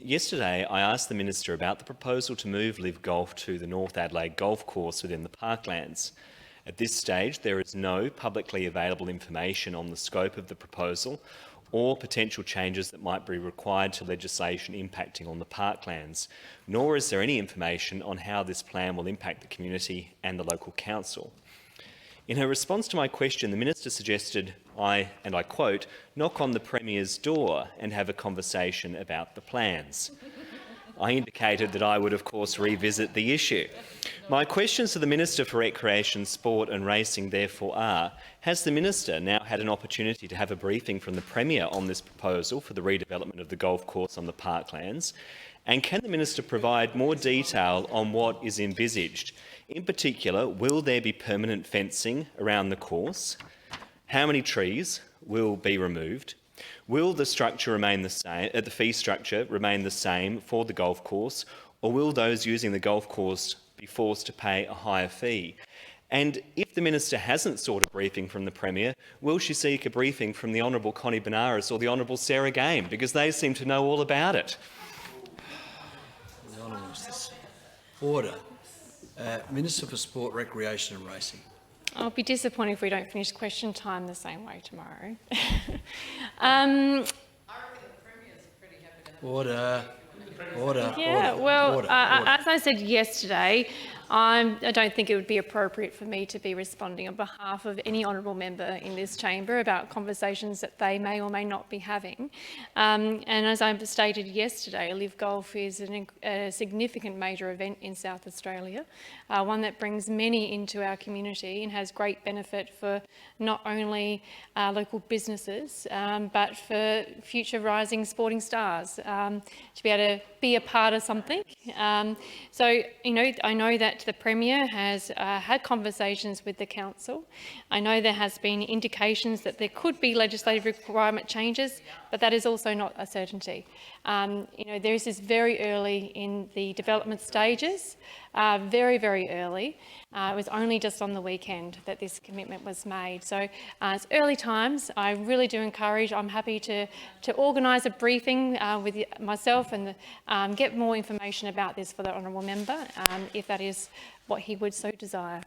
Yesterday, I asked the Minister about the proposal to move Live Golf to the North Adelaide Golf Course within the Parklands. At this stage, there is no publicly available information on the scope of the proposal or potential changes that might be required to legislation impacting on the Parklands, nor is there any information on how this plan will impact the community and the local council. In her response to my question, the Minister suggested and I quote, knock on the Premier's door and have a conversation about the plans. I indicated that I would, of course, revisit the issue. My questions to the Minister for Recreation, Sport and Racing therefore are, has the Minister now had an opportunity to have a briefing from the Premier on this proposal for the redevelopment of the golf course on the Parklands? And can the Minister provide more detail on what is envisaged? In particular, will there be permanent fencing around the course? How many trees will be removed? Will the structure remain the same, the fee structure remain the same for the golf course, or will those using the golf course be forced to pay a higher fee? And if the Minister hasn't sought a briefing from the Premier, will she seek a briefing from the Honourable Connie Benares or the Honourable Sarah Game, because they seem to know all about it? The Honourable Order. Minister for Sport, Recreation and Racing. I'll be disappointed if we don't finish question time the same way tomorrow. Order. Order. Yeah, order, well, order, as I said yesterday, I don't think it would be appropriate for me to be responding on behalf of any honourable member in this chamber about conversations that they may or may not be having. And as I stated yesterday, Live Golf is a significant major event in South Australia, one that brings many into our community and has great benefit for not only local businesses, but for future rising sporting stars to be able to be a part of something. So, I know that the Premier has had conversations with the Council. I know there has been indications that there could be legislative requirement changes, but that is also not a certainty. This is very early in the development stages, very, very early. It was only just on the weekend that this commitment was made. So it's early times. I really do encourage, I'm happy to organise a briefing with myself and get more information about this for the honourable member, if that is what he would so desire.